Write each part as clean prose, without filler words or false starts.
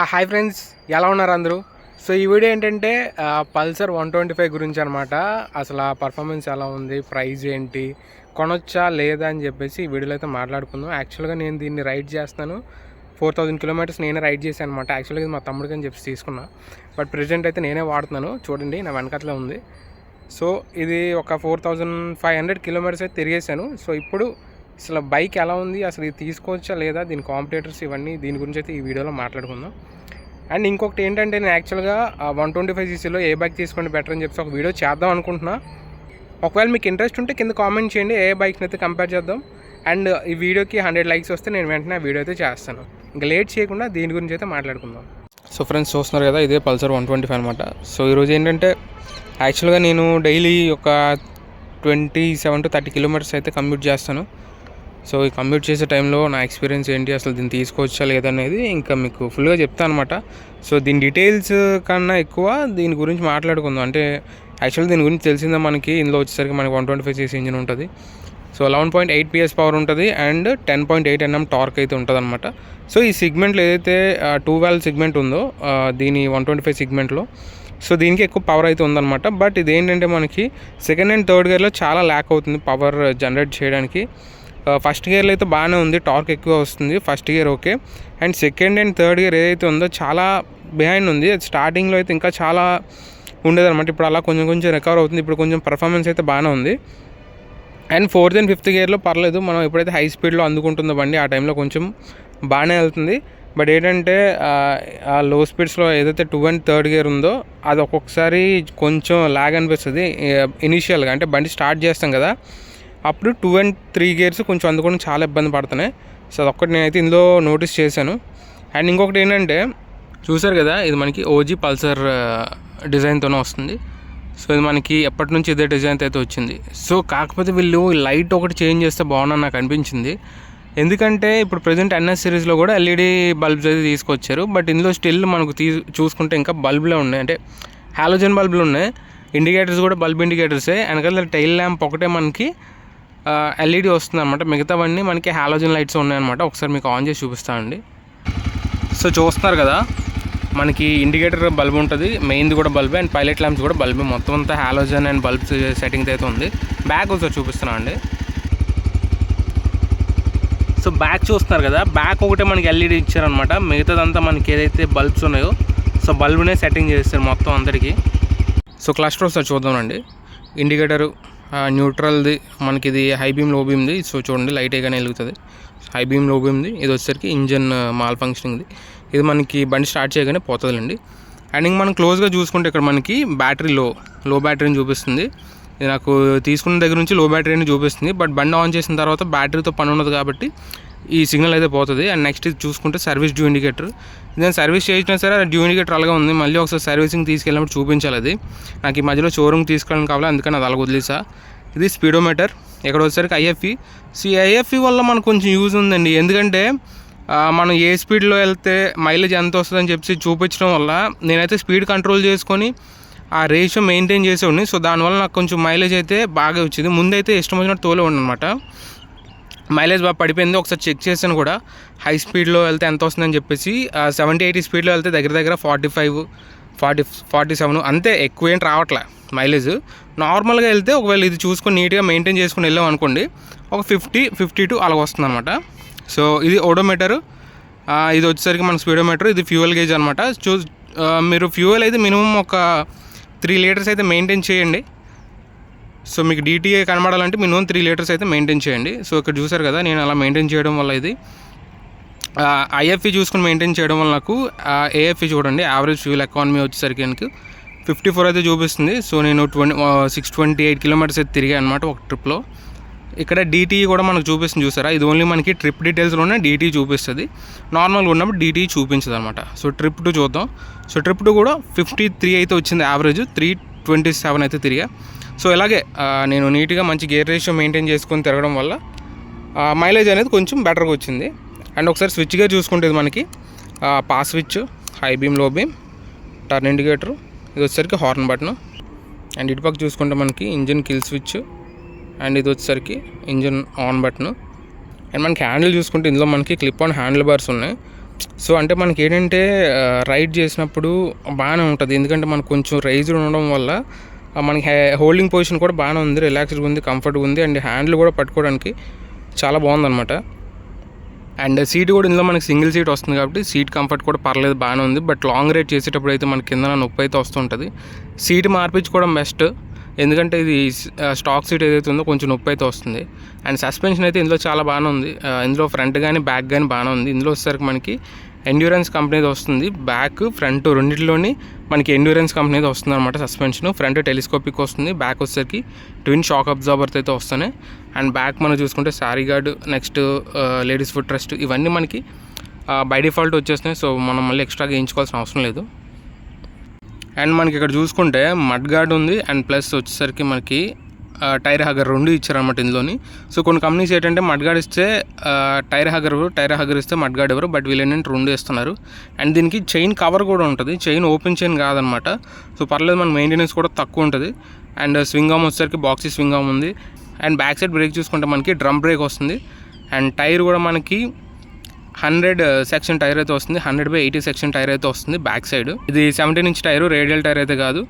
Hi friends, ఎలా ఉన్నారు అందరూ? సో ఈ వీడియో ఏంటంటే పల్సర్ 125 గురించి అనమాట. అసలు ఆ పర్ఫార్మెన్స్ ఎలా ఉంది, ప్రైస్ ఏంటి, కొనొచ్చా లేదా అని చెప్పేసి ఈ వీడియోలో అయితే మాట్లాడుకుందాం. యాక్చువల్గా నేను దీన్ని రైడ్ చేస్తాను, 4000 కిలోమీటర్స్ నేనే రైడ్ చేశాను అనమాట. యాక్చువల్గా ఇది మా తమ్ముడికి అని చెప్పి తీసుకున్నా, బట్ ప్రెజెంట్ అయితే నేనే వాడుతున్నాను. చూడండి నా వెనకట్లే ఉంది. సో ఇది ఒక 4500 కిలోమీటర్స్ అయితే తిరిగేశాను. సో ఇప్పుడు అసలు బైక్ ఎలా ఉంది, అసలు ఇది తీసుకోవచ్చా లేదా, దీని కాంపిటేటర్స్ ఇవన్నీ దీని గురించి అయితే ఈ వీడియోలో మాట్లాడుకుందాం. అండ్ ఇంకొకటి ఏంటంటే నేను యాక్చువల్గా 125cc ఏ బైక్ తీసుకోండి బెటర్ అని చెప్పి ఒక వీడియో చేద్దాం అనుకుంటున్నా. ఒకవేళ మీకు ఇంట్రెస్ట్ ఉంటే కింద కామెంట్ చేయండి, ఏ బైక్ని అయితే కంపేర్ చేద్దాం. అండ్ ఈ వీడియోకి 100 లైక్స్ వస్తే నేను వెంటనే వీడియో అయితే చేస్తాను. ఇంకా లేట్ చేయకుండా దీని గురించి అయితే మాట్లాడుకుందాం. సో ఫ్రెండ్స్ చూస్తున్నారు కదా, ఇదే పల్సర్ 125 అనమాట. సో ఈరోజు ఏంటంటే యాక్చువల్గా నేను డైలీ ఒక 27 to 30 కిలోమీటర్స్ అయితే కమ్యూట్ చేస్తాను. సో ఈ కంప్యూట్ చేసే టైంలో నా ఎక్స్పీరియన్స్ ఏంటి, అసలు దీన్ని తీసుకోవచ్చా లేదనేది ఇంకా మీకు ఫుల్గా చెప్తాను అనమాట. సో దీని డీటెయిల్స్ కన్నా ఎక్కువ దీని గురించి మాట్లాడుకుందాం. అంటే యాక్చువల్లీ దీని గురించి తెలిసిందా మనకి, ఇందులో వచ్చేసరికి మనకి 125cc ఇంజిన్ ఉంటుంది. సో 11.8 PS పవర్ ఉంటుంది అండ్ 10.8 Nm టార్క్ అయితే ఉంటుంది అనమాట. సో ఈ సెగ్మెంట్లో ఏదైతే 2 valve సెగ్మెంట్ ఉందో దీని 125 సెగ్మెంట్లో, సో దీనికి ఎక్కువ పవర్ అయితే ఉందన్నమాట. బట్ ఇదేంటంటే మనకి సెకండ్ అండ్ థర్డ్ గేర్లో చాలా ల్యాక్ అవుతుంది పవర్ జనరేట్ చేయడానికి. ఫస్ట్ గేర్లో అయితే బాగానే ఉంది, టార్క్ ఎక్కువ వస్తుంది, first gear okay. And second and third gear ఏదైతే ఉందో చాలా బిహైండ్ ఉంది. స్టార్టింగ్లో అయితే ఇంకా చాలా ఉండేదన్నమాట. ఇప్పుడు అలా కొంచెం కొంచెం రికవర్ అవుతుంది. ఇప్పుడు కొంచెం పర్ఫార్మెన్స్ అయితే బాగానే ఉంది. అండ్ ఫోర్త్ అండ్ ఫిఫ్త్ గేర్లో పర్లేదు, మనం ఎప్పుడైతే హై స్పీడ్లో అందుకుంటుందో బండి ఆ టైంలో కొంచెం బాగానే వెళ్తుంది. బట్ ఏంటంటే ఆ లో స్పీడ్స్లో ఏదైతే 2 and 3rd గేర్ ఉందో అది ఒక్కొక్కసారి కొంచెం లాగ్ అనిపిస్తుంది ఇనీషియల్గా. అంటే బండి స్టార్ట్ చేస్తాం కదా, అప్పుడు 2 and 3 గేర్స్ కొంచెం అందుకోవడం చాలా ఇబ్బంది పడుతున్నాయి. సో అదొక్కటి నేనైతే ఇందులో నోటీస్ చేశాను. అండ్ ఇంకొకటి ఏంటంటే చూసారు కదా, ఇది మనకి ఓజీ పల్సర్ డిజైన్తోనే వస్తుంది. సో ఇది మనకి ఎప్పటి నుంచి ఇదే డిజైన్తో అయితే వచ్చింది. సో కాకపోతే వీళ్ళు లైట్ ఒకటి చేంజ్ చేస్తే బాగుందని నాకు అనిపించింది. ఎందుకంటే ఇప్పుడు ప్రజెంట్ NS సిరీస్లో కూడా LED బల్బ్స్ అయితే తీసుకొచ్చారు. బట్ ఇందులో స్టిల్ మనకు చూసుకుంటే ఇంకా బల్బులే ఉన్నాయి, అంటే హాలోజన్ బల్బులు ఉన్నాయి. ఇండికేటర్స్ కూడా బల్బ్ ఇండికేటర్సే. వెనకాల టైల్ ల్యాంప్ ఒకటే మనకి LED వస్తుంది అనమాట. మిగతావన్నీ మనకి హాలోజన్ లైట్స్ ఉన్నాయన్నమాట. ఒకసారి మీకు ఆన్ చేసి చూపిస్తానండి. సో చూస్తున్నారు కదా, మనకి ఇండికేటర్ బల్బ్ ఉంటుంది, మెయిన్ది కూడా బల్బే, అండ్ పైలట్ ల్యాంప్స్ కూడా బల్బే. మొత్తం అంతా హాలోజన్ అండ్ బల్బ్స్ సెట్టింగ్ అయితే ఉంది. బ్యాక్ ఒకసారి చూపిస్తున్నాను అండి. సో బ్యాక్ చూస్తున్నారు కదా, బ్యాక్ ఒకటే మనకి LED ఇచ్చారనమాట. మిగతాదంతా మనకి ఏదైతే బల్బ్స్ ఉన్నాయో సో బల్బ్నే సెట్టింగ్ చేస్తారు మొత్తం అందరికీ. సో క్లస్టర్ ఒకసారి చూద్దామండి. ఇండికేటరు న్యూట్రల్ది మనకి, ఇది హై బీమ్ లో బీమ్ది. సో చూడండి లైట్ ఏగానే వెలుగుతుంది. హై బీమ్ లో బీమ్ది. ఇది వచ్చేసరికి ఇంజన్ మాల్ ఫంక్షనింగ్ది. ఇది మనకి బండి స్టార్ట్ చేయగానే పోతుందండి. అండ్ ఇంక మనం క్లోజ్గా చూసుకుంటే ఇక్కడ మనకి బ్యాటరీ లో బ్యాటరీని చూపిస్తుంది. ఇది నాకు తీసుకున్న దగ్గర నుంచి లో బ్యాటరీని చూపిస్తుంది. బట్ బండి ఆన్ చేసిన తర్వాత బ్యాటరీతో పని ఉండదు కాబట్టి ఈ సిగ్నల్ అయితే పోతుంది. అండ్ నెక్స్ట్ ఇది చూసుకుంటే సర్వీస్ డ్యూ ఇండికేటర్. నేను సర్వీస్ చేసినా సరే డ్యూ ఇండికేటర్ అలాగే ఉంది. మళ్ళీ ఒకసారి సర్వీసింగ్ తీసుకెళ్ళినప్పుడు చూపించాలి. అది నాకు ఈ మధ్యలో షోరూమ్ తీసుకెళ్ళడం కావాలి, అందుకని అది అలాగ వదిలేసా. ఇది స్పీడోమీటర్. ఇక్కడ వచ్చేసరికి IFE. సో IFE వల్ల మనకు కొంచెం యూజ్ ఉందండి. ఎందుకంటే మనం ఏ స్పీడ్లో వెళ్తే మైలేజ్ ఎంత వస్తుందని చెప్పి చూపించడం వల్ల నేనైతే స్పీడ్ కంట్రోల్ చేసుకొని ఆ రేషియో మెయింటైన్ చేసేవాడిని. సో దానివల్ల నాకు కొంచెం మైలేజ్ అయితే బాగా వచ్చింది. ముందైతే ఇష్టం వచ్చినట్టు తోలేవాడిని అనమాట. మైలేజ్ బాగా పడిపోయింది. ఒకసారి చెక్ చేశాను కూడా, హై స్పీడ్లో వెళ్తే ఎంత వస్తుందని చెప్పేసి 70-80 స్పీడ్లో వెళ్తే దగ్గర 45, 40, 47 అంతే, ఎక్కువ ఏంటి రావట్లే మైలేజ్. నార్మల్గా వెళ్తే ఒకవేళ ఇది చూసుకొని నీట్గా మెయింటైన్ చేసుకుని వెళ్ళాం అనుకోండి, ఒక 50-52 అలాగ వస్తుంది అనమాట. సో ఇది ఓడోమీటరు. ఇది వచ్చేసరికి మన స్పీడోమీటర్. ఇది ఫ్యూయల్ గేజ్ అనమాట. మీరు ఫ్యూయల్ అయితే మినిమం ఒక 3 లీటర్స్ అయితే మెయింటైన్ చేయండి. సో మీకు DTA కనబడాలంటే మినిమం 3 లీటర్స్ అయితే మెయింటైన్ చేయండి. సో ఇక్కడ చూసారు కదా, నేను అలా మెయింటైన్ చేయడం వల్ల ఇది IFE చూసుకుని మెయింటైన్ చేయడం వల్ల నాకు AFE చూడండి, యావరేజ్ ఫ్యూయల్ ఎకానమీ వచ్చేసరికి నాకు 54 అయితే చూపిస్తుంది. సో నేను 628 కిలోమీటర్స్ అయితే తిరిగాను అనమాట ఒక ట్రిప్లో. ఇక్కడ DTE కూడా మనకు చూపిస్తుంది, చూసారా? ఇది ఓన్లీ మనకి ట్రిప్ డీటెయిల్స్లోనే DTE చూపిస్తుంది, నార్మల్గా ఉన్నప్పుడు DTE చూపించదు అనమాట. సో ట్రిప్ 2 చూద్దాం. సో ట్రిప్ 2 కూడా 53 అయితే వచ్చింది, యావరేజ్ 327 అయితే తిరిగా. సో ఇలాగే నేను నీట్గా మంచి గేర్ రేషియో మెయింటైన్ చేసుకొని తిరగడం వల్ల మైలేజ్ అనేది కొంచెం బెటర్గా వచ్చింది. అండ్ ఒకసారి స్విచ్ గేర్ చూసుకుంటే ఇది మనకి పాస్ స్విచ్, హై బీమ్, లో బీమ్, టర్న్ ఇండికేటర్, ఇది వచ్చేసరికి హార్న్ బటన్. అండ్ ఇటుపక్క చూసుకుంటే మనకి ఇంజిన్ కిల్ స్విచ్, అండ్ ఇది వచ్చేసరికి ఇంజిన్ ఆన్ బటన్. అండ్ మనకి హ్యాండిల్ చూసుకుంటే ఇందులో మనకి క్లిప్ ఆన్ హ్యాండిల్ బార్స్ ఉన్నాయి. సో అంటే మనకి ఏంటంటే రైడ్ చేసినప్పుడు బాగానే ఉంటుంది, ఎందుకంటే మనకు కొంచెం రైజ్డ్ ఉండడం వల్ల మనకి హోల్డింగ్ పొజిషన్ కూడా బాగానే ఉంది, రిలాక్స్డ్గా ఉంది, కంఫర్ట్గా ఉంది, అండ్ హ్యాండిల్ కూడా పట్టుకోవడానికి చాలా బాగుందన్నమాట. అండ్ సీట్ కూడా ఇందులో మనకి సింగిల్ సీట్ వస్తుంది కాబట్టి సీట్ కంఫర్ట్ కూడా పర్లేదు, బాగానే ఉంది. బట్ లాంగ్ రైడ్ చేసేటప్పుడు అయితే మనకి కింద నొప్పి అయితే వస్తుంటుంది. సీట్ మార్పించుకోవడం బెస్ట్, ఎందుకంటే ఇది స్టాక్ సీట్ ఏదైతే ఉందో కొంచెం నొప్పి అయితే వస్తుంది. అండ్ సస్పెన్షన్ అయితే ఇందులో చాలా బాగానే ఉంది, ఇందులో ఫ్రంట్ కానీ బ్యాక్ కానీ బాగానే ఉంది. ఇందులో వచ్చేసరికి మనకి ఎండ్యూరెన్స్ కంపెనీది వస్తుంది, బ్యాక్ ఫ్రంట్ రెండింటిలోని మనకి ఎండ్యూరెన్స్ కంపెనీది వస్తుంది అనమాట సస్పెన్షన్. ఫ్రంట్ టెలిస్కోపిక్ వస్తుంది, బ్యాక్ వచ్చేసరికి ట్విన్ షాక్ అబ్జార్బర్తో అయితే వస్తున్నాయి. అండ్ బ్యాక్ మనం చూసుకుంటే saree guard, next ladies foot rest, ఇవన్నీ మనకి బై డిఫాల్ట్ వచ్చేస్తున్నాయి. సో మనం మళ్ళీ ఎక్స్ట్రాగా వేయించుకోవాల్సిన అవసరం లేదు. అండ్ మనకి ఇక్కడ చూసుకుంటే మడ్ గార్డ్ ఉంది, అండ్ ప్లస్ వచ్చేసరికి మనకి టైర్ హగ్గర్ రెండు ఇచ్చారనమాట ఇందులోని. సో కొన్ని కంపెనీస్ ఏంటంటే మడ్ గార్డ్ ఇస్తే టైర్ హగ్గర్ ఇస్తే మడ్ గార్డ్ ఎవరు, బట్ వీళ్ళు ఏంటంటే రెండు ఇస్తున్నారు. అండ్ దీనికి చైన్ కవర్ కూడా ఉంటుంది, చైన్ ఓపెన్ చైన్ కాదనమాట. సో పర్లేదు, మన మెయింటెనెన్స్ కూడా తక్కువ ఉంటుంది. అండ్ స్వింగ్ ఆర్మ్ వచ్చేసరికి బాక్సీ స్వింగ్ ఆర్మ్ ఉంది. అండ్ బ్యాక్ సైడ్ బ్రేక్ చూసుకుంటే మనకి డ్రమ్ బ్రేక్ వస్తుంది. అండ్ టైర్ కూడా మనకి 100 సెక్షన్ టైర్ అయితే వస్తుంది, 100/80 సెక్షన్ టైర్ అయితే వస్తుంది బ్యాక్ సైడ్. ఇది 17 ఇంచ్ టైరు, రేడియల్ టైర్ అయితే కాదు.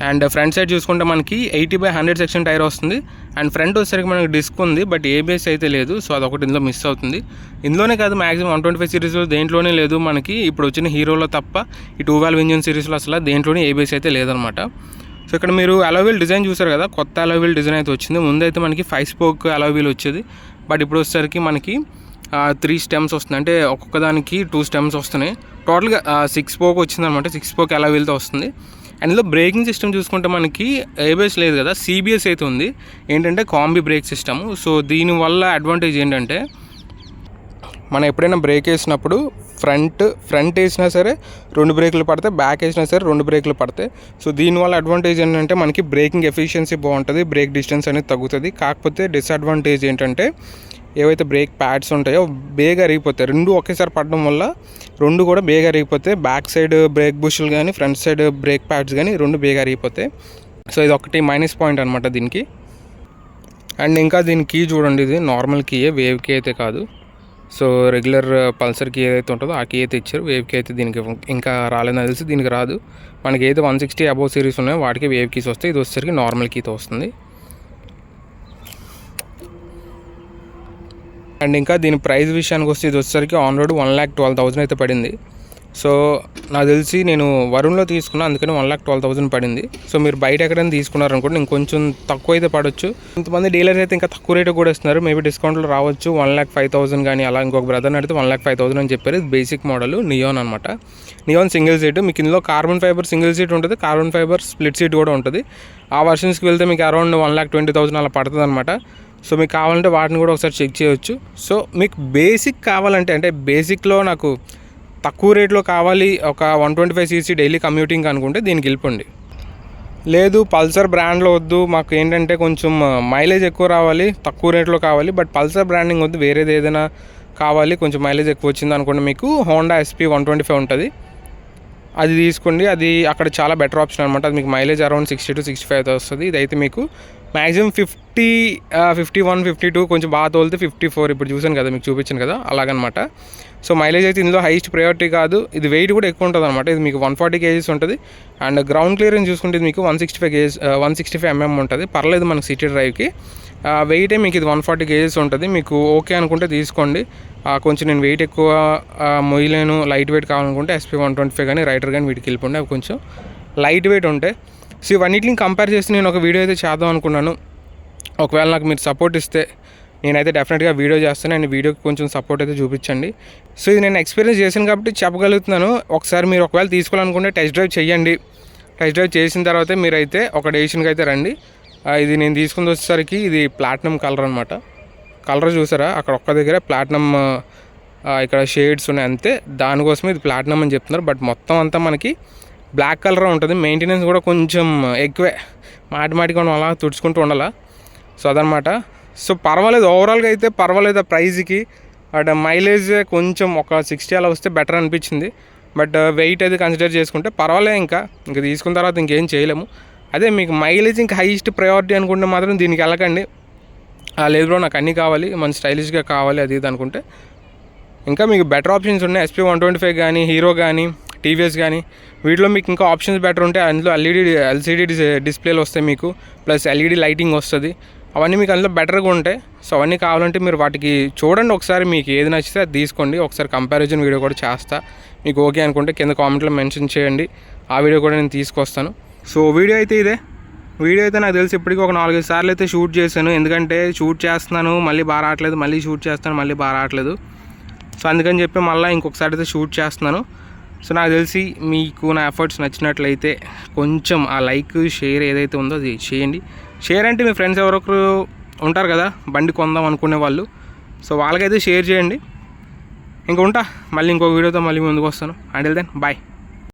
అండ్ ఫ్రంట్ సైడ్ చూసుకుంటే మనకి 80/100 సెక్షన్ టైర్ వస్తుంది. అండ్ ఫ్రంట్ వచ్చేసరికి మనకి డిస్క్ ఉంది, బట్ ఏబిఎస్ అయితే లేదు. సో అదొకటి ఇందులో మిస్ అవుతుంది. ఇందులోనే కాదు, మ్యాక్సిమం 125 సిరీస్లో దేంట్లోనే లేదు మనకి. ఇప్పుడు వచ్చిన హీరోలో తప్ప ఈ 2 వాల్వ్ ఇంజిన్ సిరీస్లో అసలు దేంట్లోనే ఏబిఎస్ అయితే లేదనమాట. సో ఇక్కడ మీరు అలాయ్ వీల్ డిజైన్ చూసారు కదా, కొత్త అలాయ్ వీల్ డిజైన్ అయితే వచ్చింది. ముందైతే మనకి 5 స్పోక్ అలాయ్ వీల్ వచ్చేది, బట్ ఇప్పుడు వచ్చేసరికి మనకి 3 స్టెమ్స్ వస్తుంది, అంటే ఒక్కొక్క దానికి 2 స్టెమ్స్ వస్తున్నాయి. టోటల్గా 6 స్పోక్ వచ్చిందనమాట, 6 స్పోక్ అలాయ్ వీల్తో వస్తుంది. అండ్ ఇందులో బ్రేకింగ్ సిస్టమ్ చూసుకుంటే మనకి ఏబిఎస్ లేదు కదా, సిబిఎస్ అయితే ఉంది. ఏంటంటే కాంబీ బ్రేక్ సిస్టమ్. సో దీనివల్ల అడ్వాంటేజ్ ఏంటంటే మనం ఎప్పుడైనా బ్రేక్ వేసినప్పుడు ఫ్రంట్ వేసినా సరే 2 బ్రేకులు పడతాయి, బ్యాక్ వేసినా సరే 2 బ్రేకులు పడతాయి. సో దీనివల్ల అడ్వాంటేజ్ ఏంటంటే మనకి బ్రేకింగ్ ఎఫిషియన్సీ బాగుంటుంది, బ్రేక్ డిస్టెన్స్ అనేది తగ్గుతుంది. కాకపోతే డిసడ్వాంటేజ్ ఏంటంటే ఏవైతే బ్రేక్ ప్యాడ్స్ ఉంటాయో బేగా అరిగిపోతాయి. 2 ఒకేసారి పడడం వల్ల 2 కూడా బేగా అరిగిపోతాయి. బ్యాక్ సైడ్ బ్రేక్ బుష్లు కానీ ఫ్రంట్ సైడ్ బ్రేక్ ప్యాడ్స్ కానీ 2 బేగా అరిగిపోతాయి. సో ఇది ఒకటి మైనస్ పాయింట్ అనమాట దీనికి. అండ్ ఇంకా దీని కీ చూడండి, ఇది నార్మల్ కీయే, వేవ్ కీ అయితే కాదు. సో రెగ్యులర్ పల్సర్ కీ ఏదైతే ఉంటుందో ఆ కీ అయితే ఇచ్చారు, వేవ్ కీ అయితే దీనికి ఇంకా రాలేదని తెలిసి దీనికి రాదు. మనకి ఏదైతే 160 అబోవ్ సిరీస్ ఉన్నాయో వాటికి వేవ్ కీస్ వస్తాయి, ఇది వచ్చేసరికి నార్మల్ కీతో వస్తుంది. అండ్ ఇంకా దీని ప్రైస్ విషయానికి వస్తే ఇది వచ్చేసరికి ఆన్ రోడ్ 1,12,000 అయితే పడింది. సో నాకు తెలిసి నేను వరుణ్లో తీసుకున్నాను, అందుకని 1,12,000 పడింది. సో మీరు బయట ఎక్కడైనా తీసుకున్నారనుకోండి ఇంకొంచెం తక్కువ అయితే పడవచ్చు. కొంతమంది డీలర్స్ అయితే ఇంకా తక్కువ రేటు కూడా ఇస్తున్నారు, మేబీ డిస్కౌంట్లో రావచ్చు. 1,05,000 కానీ అలా. ఇంకొక బ్రదర్ని అడిగితే 1,05,000 అని చెప్పారు. ఇది బేసిక్ మోడల్ నియోన్ అనమాట, నియోన్ సింగిల్ సీట్. మీకు ఇందులో కార్బన్ ఫైబర్ సింగిల్ సీట్ ఉంటుంది, కార్బన్ ఫైబర్ స్ప్లిట్ సీట్ కూడా ఉంటుంది. ఆ వర్షన్స్కి వెళ్తే మీకు అరౌండ్ 1,20,000 అలా పడుతుంది అనమాట. సో మీకు కావాలంటే వాటిని కూడా ఒకసారి చెక్ చేయవచ్చు. సో మీకు బేసిక్ కావాలంటే, అంటే బేసిక్లో నాకు తక్కువ రేట్లో కావాలి, ఒక 125cc డైలీ కమ్యూటింగ్ అనుకుంటే దీనికి వెళ్ళిపోండి. లేదు పల్సర్ బ్రాండ్లో వద్దు, మాకు ఏంటంటే కొంచెం మైలేజ్ ఎక్కువ రావాలి, తక్కువ రేట్లో కావాలి, బట్ పల్సర్ బ్రాండింగ్ వద్దు, వేరేది ఏదైనా కావాలి కొంచెం మైలేజ్ ఎక్కువ వచ్చింది అనుకోండి, మీకు హోండా SP 125 ఉంటుంది, అది తీసుకోండి. అది అక్కడ చాలా బెటర్ ఆప్షన్ అనమాట. అది మీకు మైలేజ్ అరౌండ్ 60 to 65 వస్తుంది. ఇదైతే మీకు మ్యాక్సిమం 50, 51, 52, కొంచెం బాగా తోలితే 54. ఇప్పుడు చూసాను కదా, మీకు చూపించాను కదా, అలాగనమాట. సో మైలేజ్ అయితే ఇందులో హైయెస్ట్ ప్రయారిటీ కాదు. ఇది వెయిట్ కూడా ఎక్కువ ఉంటుంది అనమాట. ఇది మీకు 140 kgs ఉంటుంది. అండ్ గ్రౌండ్ క్లియరెన్స్ చూసుకుంటే ఇది మీకు 165 kgs 165 mm ఉంటుంది, పర్లేదు మనకు సిటీ డ్రైవ్కి. వెయిటే మీకు ఇది 140 kgs ఉంటుంది. మీకు ఓకే అనుకుంటే తీసుకోండి. కొంచెం నేను వెయిట్ ఎక్కువ మొయ్యలేను, లైట్ వెయిట్ కావాలనుకుంటే SP 125 కానీ రైడర్ కానీ వీటికి వెళ్ళిపోండి, అవి కొంచెం లైట్ వెయిట్ ఉంటాయి. సో ఇవన్నిటిని కంపేర్ చేసి నేను ఒక వీడియో అయితే చేద్దాం అనుకున్నాను. ఒకవేళ నాకు మీరు సపోర్ట్ ఇస్తే నేనైతే డెఫినెట్గా వీడియో చేస్తాను, అండ్ వీడియోకి కొంచెం సపోర్ట్ అయితే చూపించండి. సో ఇది నేను ఎక్స్పీరియన్స్ చేశాను కాబట్టి చెప్పగలుగుతున్నాను. ఒకసారి మీరు ఒకవేళ తీసుకోవాలనుకుంటే టెస్ట్ డ్రైవ్ చేయండి. టెస్ట్ డ్రైవ్ చేసిన తర్వాత మీరైతే ఒక డెసిషన్కి అయితే రండి. ఇది నేను తీసుకుని వచ్చేసరికి ఇది ప్లాటినం కలర్ అనమాట. కలర్ చూసారా, అక్కడ ఒక్క దగ్గర ప్లాటినం, ఇక్కడ షేడ్స్ ఉన్నాయి అంతే, దానికోసమే ఇది ప్లాటినం అని చెప్తున్నారు. బట్ మొత్తం అంతా మనకి బ్లాక్ కలర్ ఉంటుంది. మెయింటెనెన్స్ కూడా కొంచెం ఎక్కువే, మాటిమాటిగా మనం అలా తుడుచుకుంటూ ఉండాలా. సో అదనమాట. సో పర్వాలేదు, ఓవరాల్గా అయితే పర్వాలేదు. ఆ ప్రైజ్కి అటు మైలేజ్ కొంచెం ఒక 60 అలా వస్తే బెటర్ అనిపించింది. బట్ వెయిట్ అది కన్సిడర్ చేసుకుంటే పర్వాలేదు. ఇంకా తీసుకున్న తర్వాత ఇంకేం చేయలేము. అదే మీకు మైలేజ్ ఇంకా హైయెస్ట్ ప్రయారిటీ అనుకుంటే మాత్రం దీనికి వెళ్ళకండి. లేదు బ్రో నాకు అన్నీ కావాలి, మంచి స్టైలిష్గా కావాలి అది ఇది అనుకుంటే ఇంకా మీకు బెటర్ ఆప్షన్స్ ఉన్నాయి. SP125 కానీ, హీరో కానీ, టీవీఎస్ కానీ, వీటిలో మీకు ఇంకా ఆప్షన్స్ బెటర్ ఉంటాయి. అందులో ఎల్సిడి డిస్ప్లేలు వస్తాయి మీకు, ప్లస్ ఎల్ఈడి లైటింగ్ వస్తుంది. అవన్నీ మీకు అందులో బెటర్గా ఉంటాయి. సో అవన్నీ కావాలంటే మీరు వాటికి చూడండి ఒకసారి, మీకు ఏది నచ్చితే అది తీసుకోండి. ఒకసారి కంపారిజన్ వీడియో కూడా చేస్తా. మీకు ఓకే అనుకుంటే కింద కామెంట్లో మెన్షన్ చేయండి, ఆ వీడియో కూడా నేను తీసుకొస్తాను. సో వీడియో అయితే ఇదే. వీడియో అయితే నాకు తెలిసి ఇప్పటికీ ఒక 4-5 సార్లు అయితే షూట్ చేశాను. ఎందుకంటే షూట్ చేస్తున్నాను, మళ్ళీ బాగా రావట్లేదు, మళ్ళీ షూట్ చేస్తాను, మళ్ళీ బాగా రావట్లేదు. సో అందుకని చెప్పి మళ్ళీ ఇంకొకసారి అయితే షూట్ చేస్తున్నాను. సో నాకు తెలిసి మీకు నా ఎఫర్ట్స్ నచ్చినట్లయితే కొంచెం ఆ లైక్, షేర్ ఏదైతే ఉందో అది చేయండి. షేర్ అంటే మీ ఫ్రెండ్స్ ఎవరొకరు ఉంటారు కదా బండి కొందాం అనుకునే వాళ్ళు, సో వాళ్ళకైతే షేర్ చేయండి. ఇంకా ఉంటా, మళ్ళీ ఇంకో వీడియోతో మళ్ళీ ముందుకు వస్తాను. Until then bye.